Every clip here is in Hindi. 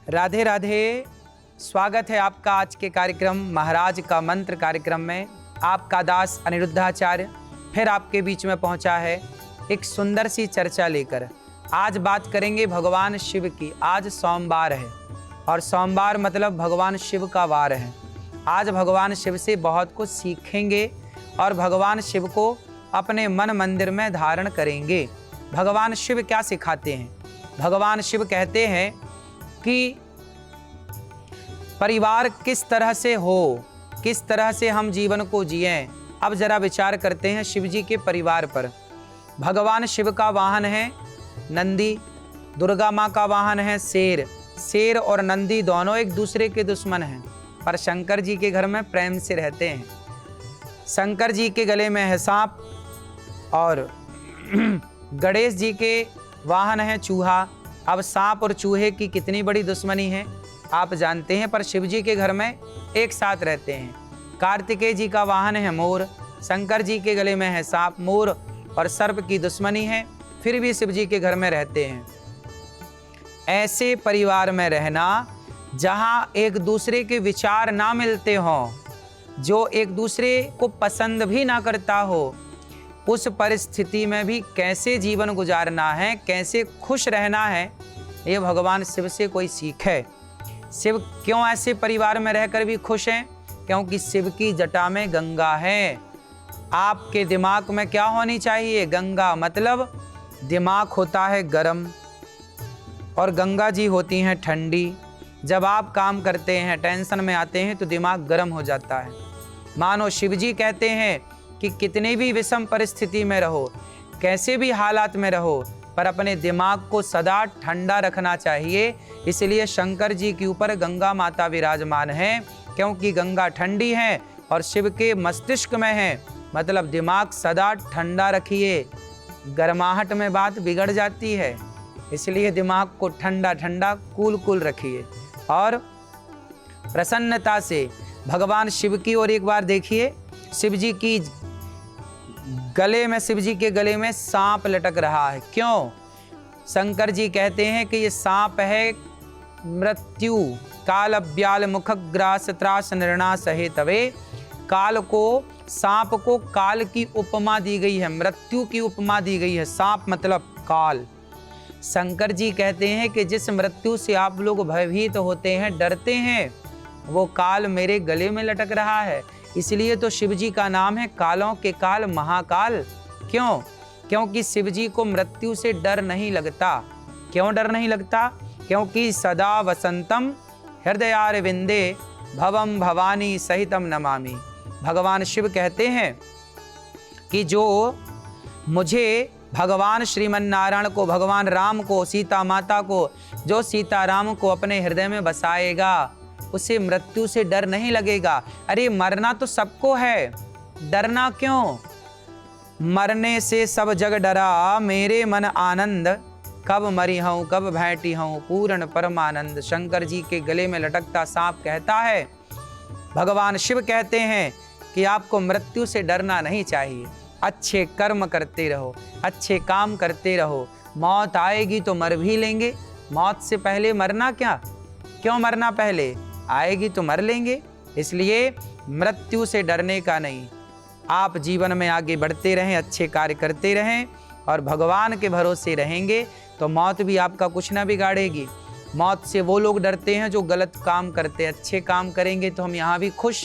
राधे राधे। स्वागत है आपका आज के कार्यक्रम महाराज का मंत्र कार्यक्रम में। आपका दास अनिरुद्धाचार्य फिर आपके बीच में पहुंचा है एक सुंदर सी चर्चा लेकर। आज बात करेंगे भगवान शिव की। आज सोमवार है और सोमवार मतलब भगवान शिव का वार है। आज भगवान शिव से बहुत कुछ सीखेंगे और भगवान शिव को अपने मन मंदिर में धारण करेंगे। भगवान शिव क्या सिखाते हैं? भगवान शिव कहते हैं कि परिवार किस तरह से हो, किस तरह से हम जीवन को जिएं। अब जरा विचार करते हैं शिव जी के परिवार पर। भगवान शिव का वाहन है नंदी, दुर्गा माँ का वाहन है शेर। शेर और नंदी दोनों एक दूसरे के दुश्मन हैं, पर शंकर जी के घर में प्रेम से रहते हैं। शंकर जी के गले में है सांप और गणेश जी के वाहन है चूहा। अब सांप और चूहे की कितनी बड़ी दुश्मनी है आप जानते हैं, पर शिव जी के घर में एक साथ रहते हैं। कार्तिकेय जी का वाहन है मोर। शंकर जी के गले में है सांप, मोर और सर्प की दुश्मनी है, फिर भी शिव जी के घर में रहते हैं। ऐसे परिवार में रहना जहां एक दूसरे के विचार ना मिलते हों, जो एक दूसरे को पसंद भी ना करता हो, उस परिस्थिति में भी कैसे जीवन गुजारना है, कैसे खुश रहना है, ये भगवान शिव से कोई सीख है। शिव क्यों ऐसे परिवार में रहकर भी खुश हैं? क्योंकि शिव की जटा में गंगा है। आपके दिमाग में क्या होनी चाहिए? गंगा मतलब दिमाग होता है गरम और गंगा जी होती हैं ठंडी। जब आप काम करते हैं, टेंशन में आते हैं तो दिमाग गर्म हो जाता है। मानो शिव जी कहते हैं कि कितनी भी विषम परिस्थिति में रहो, कैसे भी हालात में रहो, पर अपने दिमाग को सदा ठंडा रखना चाहिए। इसलिए शंकर जी के ऊपर गंगा माता विराजमान है, क्योंकि गंगा ठंडी है और शिव के मस्तिष्क में है। मतलब दिमाग सदा ठंडा रखिए, गर्माहट में बात बिगड़ जाती है। इसलिए दिमाग को ठंडा ठंडा कूल कूल रखिए और प्रसन्नता से भगवान शिव की ओर एक बार देखिए। शिव जी की गले में, शिव जी के गले में सांप लटक रहा है। क्यों? शंकर जी कहते हैं कि ये सांप है मृत्यु। काल अब्याल मुख ग्रास त्रास निर्णा सहे तवे। काल को, सांप को काल की उपमा दी गई है, मृत्यु की उपमा दी गई है। सांप मतलब काल। शंकर जी कहते हैं कि जिस मृत्यु से आप लोग भयभीत होते हैं, डरते हैं, वो काल मेरे गले में लटक रहा है। इसलिए तो शिव जी का नाम है कालों के काल महाकाल। क्यों? क्योंकि शिव जी को मृत्यु से डर नहीं लगता। क्यों डर नहीं लगता? क्योंकि सदा वसंतम हृदयारविंदे भवम भवानी सहितम नमामि। भगवान शिव कहते हैं कि जो मुझे, भगवान श्रीमन नारायण को, भगवान राम को, सीता माता को, जो सीता राम को अपने हृदय में बसाएगा, उसे मृत्यु से डर नहीं लगेगा। अरे मरना तो सबको है, डरना क्यों? मरने से सब जग डरा, मेरे मन आनंद, कब मरी हूं कब भेंटी हूं पूर्ण परमानंद। शंकर जी के गले में लटकता सांप कहता है, भगवान शिव कहते हैं कि आपको मृत्यु से डरना नहीं चाहिए। अच्छे कर्म करते रहो, अच्छे काम करते रहो। मौत आएगी तो मर भी लेंगे, मौत से पहले मरना क्या? क्यों मरना पहले? आएगी तो मर लेंगे। इसलिए मृत्यु से डरने का नहीं। आप जीवन में आगे बढ़ते रहें, अच्छे कार्य करते रहें और भगवान के भरोसे रहेंगे तो मौत भी आपका कुछ ना बिगाड़ेगी। मौत से वो लोग डरते हैं जो गलत काम करते। अच्छे काम करेंगे तो हम यहाँ भी खुश,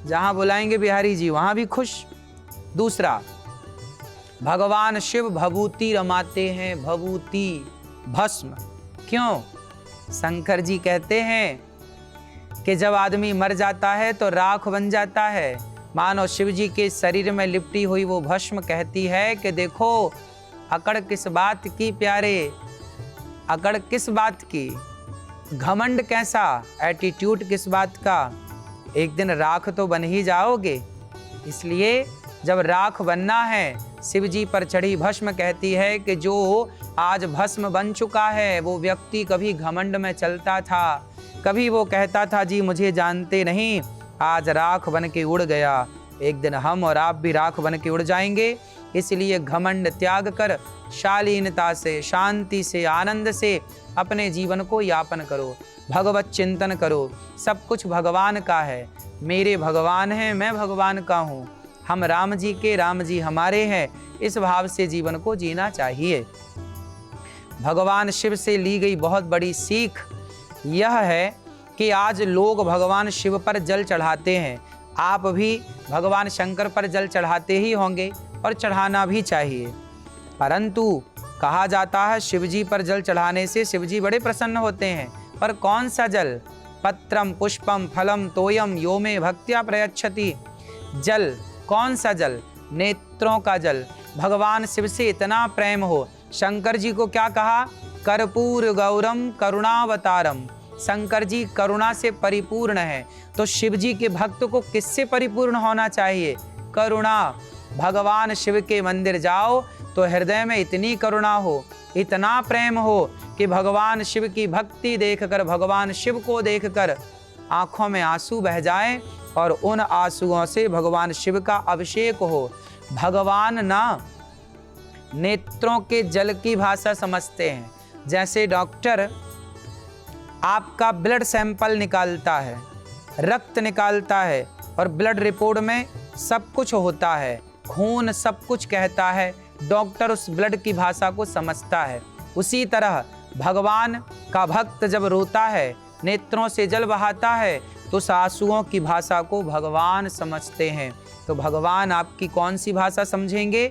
जहाँ बुलाएंगे बिहारी जी वहाँ भी खुश। दूसरा, भगवान शिव भभूति रमाते हैं, भभूति भस्म। क्यों? शंकर जी कहते हैं कि जब आदमी मर जाता है तो राख बन जाता है। मानो शिव जी के शरीर में लिपटी हुई वो भस्म कहती है कि देखो, अकड़ किस बात की प्यारे, अकड़ किस बात की, घमंड कैसा, एटीट्यूड किस बात का, एक दिन राख तो बन ही जाओगे। इसलिए जब राख बनना है, शिव जी पर चढ़ी भस्म कहती है कि जो आज भस्म बन चुका है, वो व्यक्ति कभी घमंड में चलता था, कभी वो कहता था जी मुझे जानते नहीं, आज राख बन के उड़ गया। एक दिन हम और आप भी राख बन के उड़ जाएंगे इसलिए घमंड त्याग कर शालीनता से, शांति से, आनंद से अपने जीवन को यापन करो। भगवत चिंतन करो। सब कुछ भगवान का है। मेरे भगवान हैं, मैं भगवान का हूँ। हम राम जी के, राम जी हमारे हैं। इस भाव से जीवन को जीना चाहिए। भगवान शिव से ली गई बहुत बड़ी सीख यह है कि आज लोग भगवान शिव पर जल चढ़ाते हैं। आप भी भगवान शंकर पर जल चढ़ाते ही होंगे और चढ़ाना भी चाहिए। परंतु कहा जाता है शिव जी पर जल चढ़ाने से शिव जी बड़े प्रसन्न होते हैं। पर कौन सा जल? पत्रम पुष्पम फलम तोयम यो में भक्त्या प्रयच्छति। जल कौन सा जल? नेत्रों का जल। भगवान शिव से इतना प्रेम हो। शंकर जी को क्या कहा? कर्पूर गौरम करुणावतारम। शंकर जी करुणा से परिपूर्ण है। तो शिव जी के भक्त को किससे परिपूर्ण होना चाहिए? करुणा। भगवान शिव के मंदिर जाओ तो हृदय में इतनी करुणा हो, इतना प्रेम हो कि भगवान शिव की भक्ति देखकर, भगवान शिव को देखकर आंखों में आंसू बह जाएं और उन आंसुओं से भगवान शिव का अभिषेक हो। भगवान ना नेत्रों के जल की भाषा समझते हैं। जैसे डॉक्टर आपका ब्लड सैंपल निकालता है, रक्त निकालता है और ब्लड रिपोर्ट में सब कुछ होता है, खून सब कुछ कहता है, डॉक्टर उस ब्लड की भाषा को समझता है। उसी तरह भगवान का भक्त जब रोता है, नेत्रों से जल बहाता है, तो उस आंसुओं की भाषा को भगवान समझते हैं। तो भगवान आपकी कौन सी भाषा समझेंगे?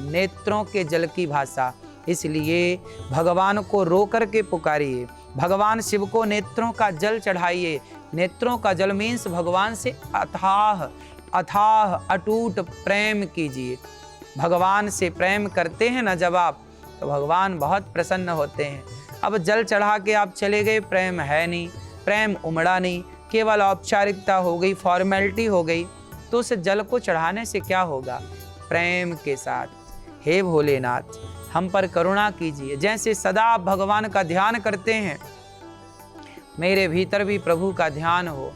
नेत्रों के जल की भाषा। इसलिए भगवान को रो करके पुकारिए। भगवान शिव को नेत्रों का जल चढ़ाइए। नेत्रों का जल मीन्स भगवान से अथाह अथाह अटूट प्रेम कीजिए। भगवान से प्रेम करते हैं ना जब आप, तो भगवान बहुत प्रसन्न होते हैं। अब जल चढ़ा के आप चले गए, प्रेम है नहीं, प्रेम उमड़ा नहीं, केवल औपचारिकता हो गई, फॉर्मेलिटी हो गई, तो उस जल को चढ़ाने से क्या होगा? प्रेम के साथ, हे भोलेनाथ हम पर करुणा कीजिए। जैसे सदा आप भगवान का ध्यान करते हैं, मेरे भीतर भी प्रभु का ध्यान हो।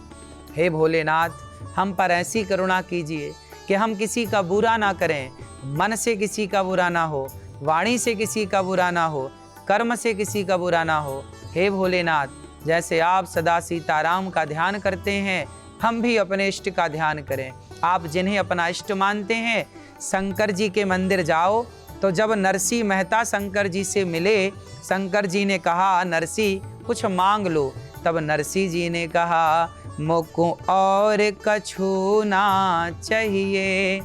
हे भोलेनाथ हम पर ऐसी करुणा कीजिए कि हम किसी का बुरा ना करें, मन से किसी का बुरा ना हो, वाणी से किसी का बुरा ना हो, कर्म से किसी का बुरा ना हो। हे भोलेनाथ जैसे आप सदा सीताराम का ध्यान करते हैं, हम भी अपने इष्ट का ध्यान करें। आप जिन्हें अपना इष्ट मानते हैं, शंकर जी के मंदिर जाओ तो जब नरसी मेहता शंकर जी से मिले, शंकर जी ने कहा नरसी कुछ मांग लो, तब नरसी जी ने कहा मुझको और कछु ना चाहिए,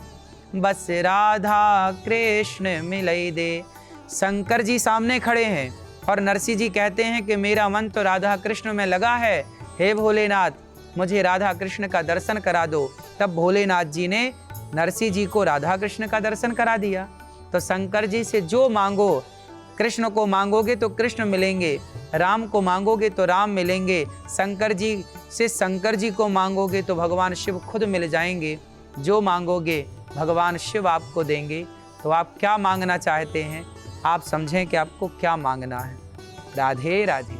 बस राधा कृष्ण मिलई दे। शंकर जी सामने खड़े हैं और नरसी जी कहते हैं कि मेरा मन तो राधा कृष्ण में लगा है, हे भोलेनाथ मुझे राधा कृष्ण का दर्शन करा दो। तब भोलेनाथ जी ने नरसी जी को राधा कृष्ण का दर्शन करा दिया। तो शंकर जी से जो मांगो, कृष्ण को मांगोगे तो कृष्ण मिलेंगे, राम को मांगोगे तो राम मिलेंगे, शंकर जी से शंकर जी को मांगोगे तो भगवान शिव खुद मिल जाएंगे। जो मांगोगे भगवान शिव आपको देंगे। तो आप क्या मांगना चाहते हैं? आप समझें कि आपको क्या मांगना है। राधे राधे।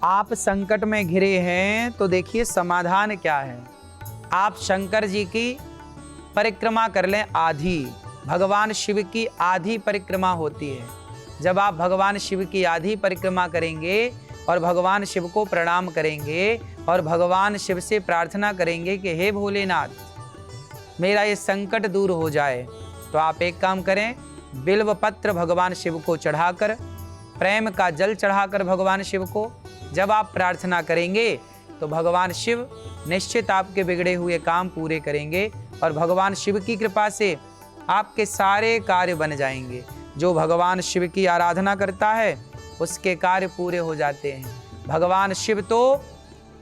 आप संकट में घिरे हैं तो देखिए समाधान क्या है। आप शंकर जी की परिक्रमा कर लें, आधी। भगवान शिव की आधी परिक्रमा होती है। जब आप भगवान शिव की आधी परिक्रमा करेंगे और भगवान शिव को प्रणाम करेंगे और भगवान शिव से प्रार्थना करेंगे कि हे भोलेनाथ मेरा ये संकट दूर हो जाए, तो आप एक काम करें, बिल्व पत्र भगवान शिव को चढ़ाकर, प्रेम का जल चढ़ाकर भगवान शिव को जब आप प्रार्थना करेंगे तो भगवान शिव निश्चित आपके बिगड़े हुए काम पूरे करेंगे और भगवान शिव की कृपा से आपके सारे कार्य बन जाएंगे। जो भगवान शिव की आराधना करता है उसके कार्य पूरे हो जाते हैं। भगवान शिव तो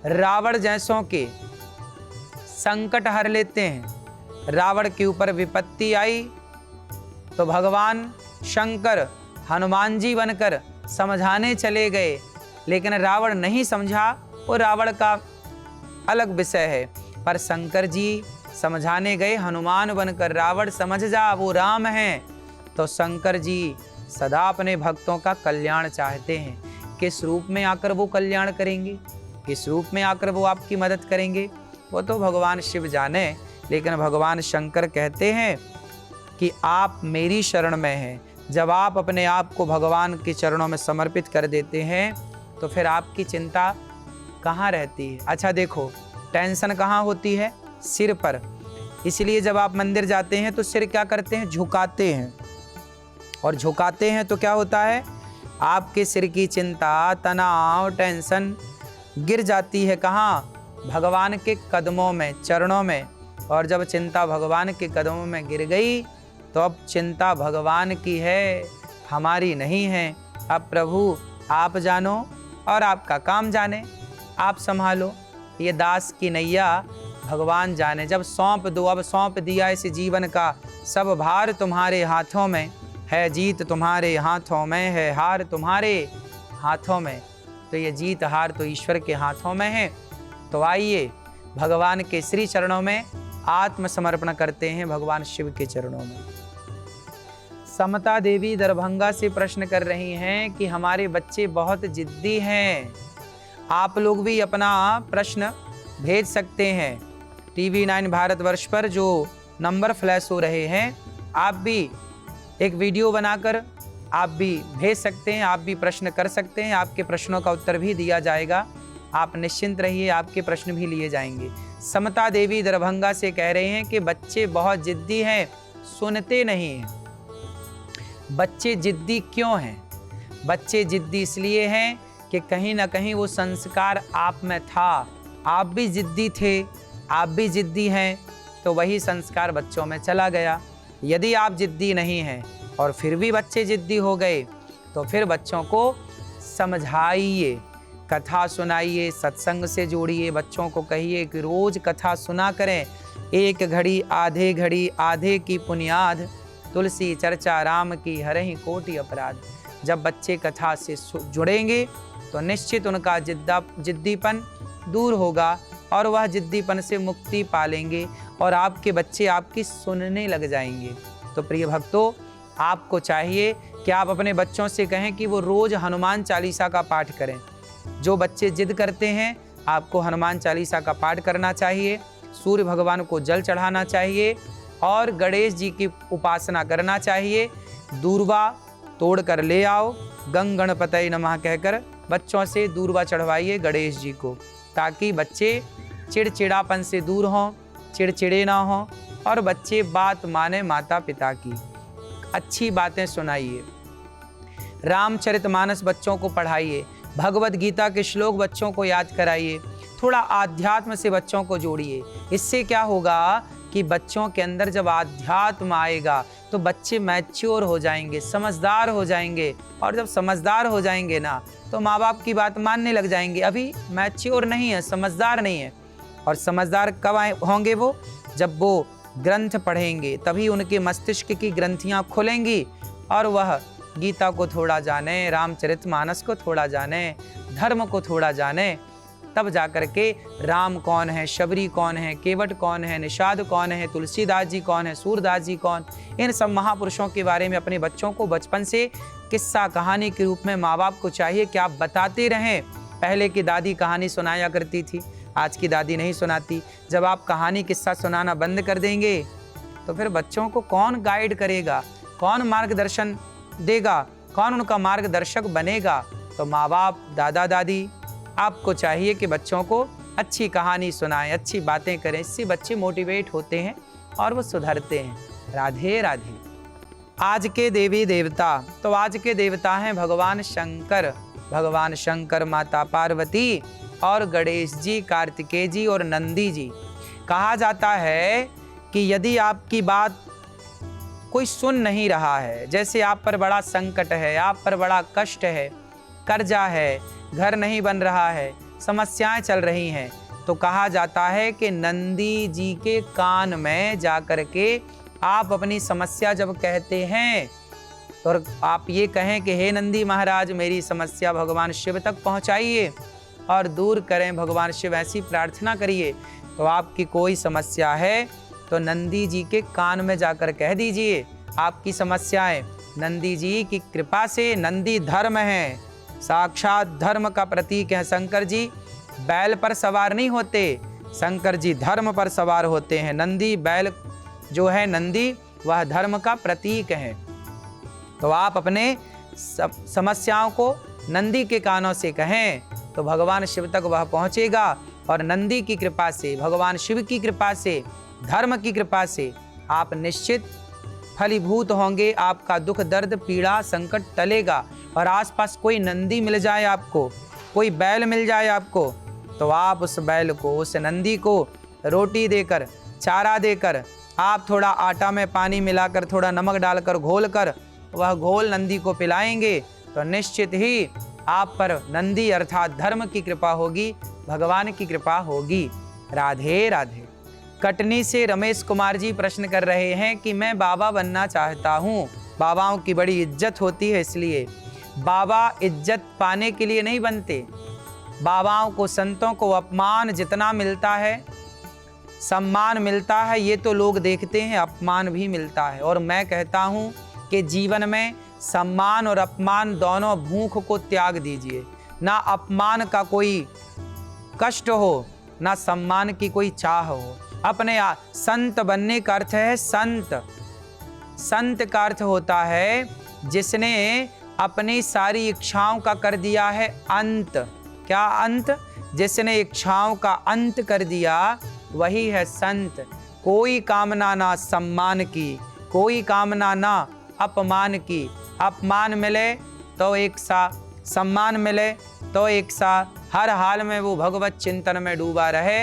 रावण जैसों के संकट हर लेते हैं। रावण के ऊपर विपत्ति आई तो भगवान शंकर हनुमान जी बनकर समझाने चले गए, लेकिन रावण नहीं समझा, वो रावण का अलग विषय है। पर शंकर जी समझाने गए हनुमान बनकर, रावण समझ जा वो राम हैं। तो शंकर जी सदा अपने भक्तों का कल्याण चाहते हैं। किस रूप में आकर वो कल्याण करेंगे, किस रूप में आकर वो आपकी मदद करेंगे, वो तो भगवान शिव जाने। लेकिन भगवान शंकर कहते हैं कि आप मेरी शरण में हैं। जब आप अपने आप को भगवान के चरणों में समर्पित कर देते हैं तो फिर आपकी चिंता कहाँ रहती है। अच्छा देखो, टेंशन कहाँ होती है? सिर पर। इसलिए जब आप मंदिर जाते हैं तो सिर क्या करते हैं? झुकाते हैं। और झुकाते हैं तो क्या होता है? आपके सिर की चिंता, तनाव, टेंशन गिर जाती है कहाँ? भगवान के कदमों में, चरणों में। और जब चिंता भगवान के कदमों में गिर गई तो अब चिंता भगवान की है, हमारी नहीं है। अब प्रभु आप जानो और आपका काम जाने, आप संभालो। ये दास की नैया भगवान जाने। जब सौंप दो, अब सौंप दिया इस जीवन का सब भार तुम्हारे हाथों में है, जीत तुम्हारे हाथों में है, हार तुम्हारे हाथों में। तो ये जीत हार तो ईश्वर के हाथों में है। तो आइए भगवान के श्री चरणों में आत्मसमर्पण करते हैं, भगवान शिव के चरणों में। समता देवी दरभंगा से प्रश्न कर रही हैं कि हमारे बच्चे बहुत जिद्दी हैं। आप लोग भी अपना प्रश्न भेज सकते हैं। TV9 भारतवर्ष पर जो नंबर फ्लैश हो रहे हैं, आप भी एक वीडियो बनाकर आप भी भेज सकते हैं, आप भी प्रश्न कर सकते हैं। आपके प्रश्नों का उत्तर भी दिया जाएगा। आप निश्चिंत रहिए, आपके प्रश्न भी लिए जाएंगे। समता देवी दरभंगा से कह रहे हैं कि बच्चे बहुत जिद्दी हैं, सुनते नहीं हैं। बच्चे जिद्दी क्यों हैं? बच्चे जिद्दी इसलिए हैं कि कहीं ना कहीं वो संस्कार आप में था। आप भी जिद्दी थे, आप भी जिद्दी हैं, तो वही संस्कार बच्चों में चला गया। यदि आप जिद्दी नहीं हैं और फिर भी बच्चे जिद्दी हो गए तो फिर बच्चों को समझाइए, कथा सुनाइए, सत्संग से जोड़िए। बच्चों को कहिए कि रोज कथा सुना करें। एक घड़ी आधे की पुनियाद, तुलसी चर्चा राम की हरहि कोटि अपराध। जब बच्चे कथा से जुड़ेंगे तो निश्चित उनका जिद्दीपन दूर होगा और वह जिद्दीपन से मुक्ति पालेंगे और आपके बच्चे आपकी सुनने लग जाएंगे। तो प्रिय भक्तों, आपको चाहिए कि आप अपने बच्चों से कहें कि वो रोज हनुमान चालीसा का पाठ करें। जो बच्चे जिद करते हैं, आपको हनुमान चालीसा का पाठ करना चाहिए, सूर्य भगवान को जल चढ़ाना चाहिए और गणेश जी की उपासना करना चाहिए। दूर्वा तोड़ कर ले आओ, गंग गणपतये नमः कहकर बच्चों से दूर्वा चढ़वाइए गणेश जी को, ताकि बच्चे चिड़चिड़ापन से दूर हों, चिड़चिड़े ना हों और बच्चे बात माने माता पिता की। अच्छी बातें सुनाइए, रामचरितमानस बच्चों को पढ़ाइए, भगवत गीता के श्लोक बच्चों को याद कराइए, थोड़ा आध्यात्म से बच्चों को जोड़िए। इससे क्या होगा कि बच्चों के अंदर जब आध्यात्म आएगा तो बच्चे मैच्योर हो जाएंगे, समझदार हो जाएंगे। और जब समझदार हो जाएंगे ना तो माँ बाप की बात मानने लग जाएंगे। अभी मैच्योर नहीं है, समझदार नहीं है। और समझदार कब होंगे वो? जब वो ग्रंथ पढ़ेंगे, तभी उनके मस्तिष्क की ग्रंथियाँ खुलेंगी और वह गीता को थोड़ा जाने, रामचरितमानस को थोड़ा जाने, धर्म को थोड़ा जाने। तब जाकर के राम कौन है, शबरी कौन है, केवट कौन है, निषाद कौन है, तुलसीदास जी कौन है, सूरदास जी कौन, इन सब महापुरुषों के बारे में अपने बच्चों को बचपन से किस्सा कहानी के रूप में माँ बाप को चाहिए कि आप बताते रहें। पहले की दादी कहानी सुनाया करती थी, आज की दादी नहीं सुनाती। जब आप कहानी किस्सा सुनाना बंद कर देंगे तो फिर बच्चों को कौन गाइड करेगा, कौन मार्गदर्शन देगा, कौन उनका मार्गदर्शक बनेगा? तो माँ बाप, दादा दादी, आपको चाहिए कि बच्चों को अच्छी कहानी सुनाएं, अच्छी बातें करें। इससे बच्चे मोटिवेट होते हैं और वो सुधरते हैं। राधे राधे। आज के देवी देवता, तो आज के देवता हैं भगवान शंकर, माता पार्वती और गणेश जी, कार्तिकेय जी और नंदी जी। कहा जाता है कि यदि आपकी बात कोई सुन नहीं रहा है, जैसे आप पर बड़ा संकट है, आप पर बड़ा कष्ट है, कर्जा है, घर नहीं बन रहा है, समस्याएं चल रही हैं, तो कहा जाता है कि नंदी जी के कान में जाकर के आप अपनी समस्या जब कहते हैं तो आप ये कहें कि हे नंदी महाराज, मेरी समस्या भगवान शिव तक पहुंचाइए और दूर करें भगवान शिव। ऐसी प्रार्थना करिए तो आपकी कोई समस्या है तो नंदी जी के कान में जाकर कह दीजिए आपकी समस्याएं। नंदी जी की कृपा से, नंदी धर्म है, साक्षात धर्म का प्रतीक है। शंकर जी बैल पर सवार नहीं होते, शंकर जी धर्म पर सवार होते हैं। नंदी बैल जो है, नंदी वह धर्म का प्रतीक है। तो आप अपने समस्याओं को नंदी के कानों से कहें तो भगवान शिव तक वह पहुंचेगा और नंदी की कृपा से, भगवान शिव की कृपा से, धर्म की कृपा से आप निश्चित फलीभूत होंगे। आपका दुख दर्द पीड़ा संकट टलेगा। और आसपास कोई नंदी मिल जाए आपको, कोई बैल मिल जाए आपको, तो आप उस बैल को, उस नंदी को रोटी देकर, चारा देकर, आप थोड़ा आटा में पानी मिलाकर, थोड़ा नमक डालकर घोल कर वह घोल नंदी को पिलाएंगे तो निश्चित ही आप पर नंदी अर्थात धर्म की कृपा होगी, भगवान की कृपा होगी। राधे राधे। कटनी से रमेश कुमार जी प्रश्न कर रहे हैं कि मैं बाबा बनना चाहता हूँ। बाबाओं की बड़ी इज्जत होती है, इसलिए बाबा इज्जत पाने के लिए नहीं बनते। बाबाओं को, संतों को अपमान जितना मिलता है, सम्मान मिलता है, ये तो लोग देखते हैं, अपमान भी मिलता है। और मैं कहता हूँ कि जीवन में सम्मान और अपमान दोनों भूख को त्याग दीजिए। ना अपमान का कोई कष्ट हो, ना सम्मान की कोई चाह हो। अपने संत बनने का अर्थ है संत। संत का अर्थ होता है जिसने अपनी सारी इच्छाओं का कर दिया है अंत। क्या अंत? जिसने इच्छाओं का अंत कर दिया वही है संत। कोई कामना ना सम्मान की, कोई कामना ना अपमान की। अपमान मिले तो एक सा, सम्मान मिले तो एक सा, हर हाल में वो भगवत चिंतन में डूबा रहे,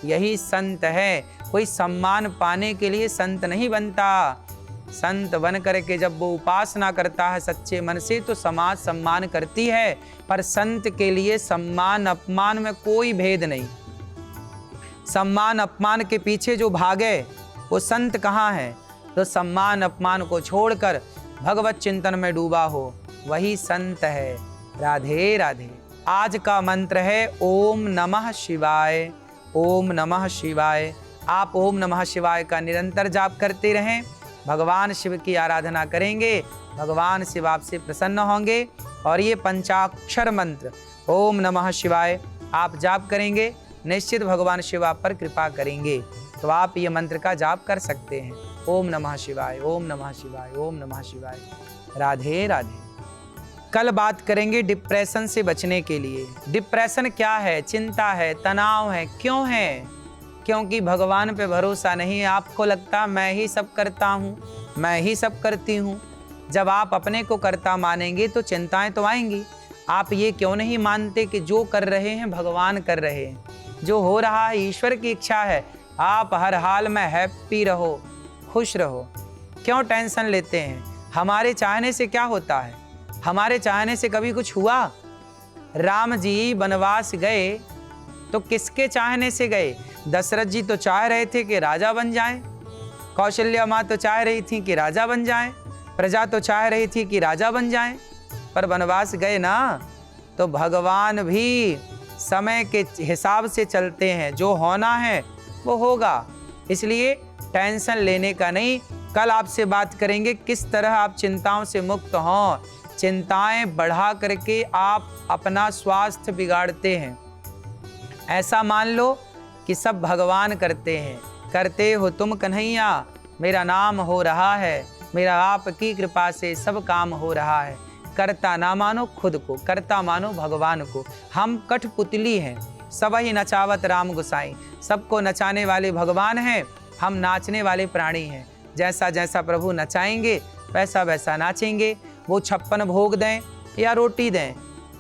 यही संत है। कोई सम्मान पाने के लिए संत नहीं बनता। संत बन करके जब वो उपासना करता है सच्चे मन से तो समाज सम्मान करती है, पर संत के लिए सम्मान अपमान में कोई भेद नहीं। सम्मान अपमान के पीछे जो भागे वो संत कहाँ है? तो सम्मान अपमान को छोड़कर भगवत चिंतन में डूबा हो वही संत है। राधे राधे। आज का मंत्र है ओम नमः शिवाय। ओम नमः शिवाय। आप ओम नमः शिवाय का निरंतर जाप करते रहें। भगवान शिव की आराधना करेंगे, भगवान शिव आपसे प्रसन्न होंगे। और ये पंचाक्षर मंत्र ओम नमः शिवाय आप जाप करेंगे, निश्चित भगवान शिव आप पर कृपा करेंगे। तो आप ये मंत्र का जाप कर सकते हैं। ओम नमः शिवाय, ओम नमः शिवाय, ओम नमः शिवाय। राधे राधे। कल बात करेंगे डिप्रेशन से बचने के लिए। डिप्रेशन क्या है? चिंता है, तनाव है। क्यों है? क्योंकि भगवान पे भरोसा नहीं। आपको लगता मैं ही सब करता हूँ, मैं ही सब करती हूँ। जब आप अपने को कर्ता मानेंगे तो चिंताएं तो आएंगी। आप ये क्यों नहीं मानते कि जो कर रहे हैं भगवान कर रहे हैं, जो हो रहा है ईश्वर की इच्छा है। आप हर हाल में हैप्पी रहो, खुश रहो। क्यों टेंशन लेते हैं? हमारे चाहने से क्या होता है? हमारे चाहने से कभी कुछ हुआ? राम जी वनवास गए तो किसके चाहने से गए? दशरथ जी तो चाह रहे थे कि राजा बन जाएं, कौशल्या माँ तो चाह रही थी कि राजा बन जाएं, प्रजा तो चाह रही थी कि राजा बन जाएं, पर वनवास गए ना। तो भगवान भी समय के हिसाब से चलते हैं, जो होना है वो होगा। इसलिए टेंशन लेने का नहीं। कल आपसे बात करेंगे किस तरह आप चिंताओं से मुक्त हों। चिंताएं बढ़ा करके आप अपना स्वास्थ्य बिगाड़ते हैं। ऐसा मान लो कि सब भगवान करते हैं। करते हो तुम कन्हैया, मेरा नाम हो रहा है, मेरा आपकी कृपा से सब काम हो रहा है। करता ना मानो खुद को, करता मानो भगवान को। हम कठपुतली हैं, सब ही नचावत राम गोसाई। सबको नचाने वाले भगवान हैं, हम नाचने वाले प्राणी हैं। जैसा जैसा प्रभु नचाएंगे वैसा वैसा नाचेंगे। वो 56 भोग दें या रोटी दें,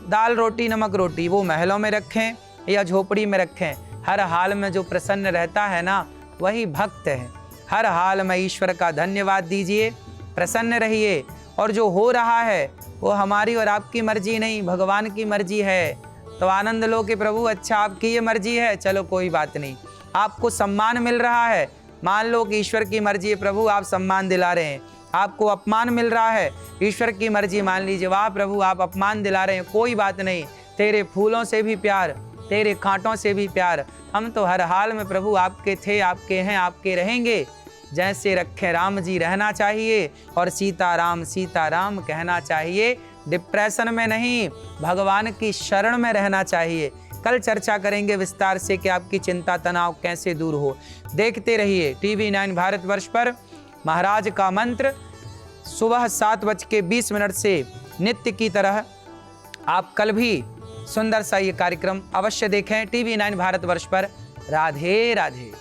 दाल रोटी नमक रोटी, वो महलों में रखें या झोपड़ी में रखें, हर हाल में जो प्रसन्न रहता है ना वही भक्त है। हर हाल में ईश्वर का धन्यवाद दीजिए, प्रसन्न रहिए। और जो हो रहा है वो हमारी और आपकी मर्जी नहीं, भगवान की मर्जी है। तो आनंद लो कि प्रभु अच्छा आपकी ये मर्जी है, चलो कोई बात नहीं। आपको सम्मान मिल रहा है, मान लो कि ईश्वर की मर्जी है, प्रभु आप सम्मान दिला रहे हैं। आपको अपमान मिल रहा है, ईश्वर की मर्जी मान लीजिए, वाह प्रभु आप अपमान दिला रहे हैं, कोई बात नहीं। तेरे फूलों से भी प्यार, तेरे कांटों से भी प्यार। हम तो हर हाल में प्रभु आपके थे, आपके हैं, आपके रहेंगे। जैसे रखे राम जी रहना चाहिए और सीताराम सीताराम कहना चाहिए। डिप्रेशन में नहीं, भगवान की शरण में रहना चाहिए। कल चर्चा करेंगे विस्तार से कि आपकी चिंता तनाव कैसे दूर हो। देखते रहिए TV9 भारतवर्ष पर महाराज का मंत्र सुबह 7:20 से नित्य की तरह। आप कल भी सुंदर सा ये कार्यक्रम अवश्य देखें टीवी 9 भारतवर्ष पर। राधे राधे।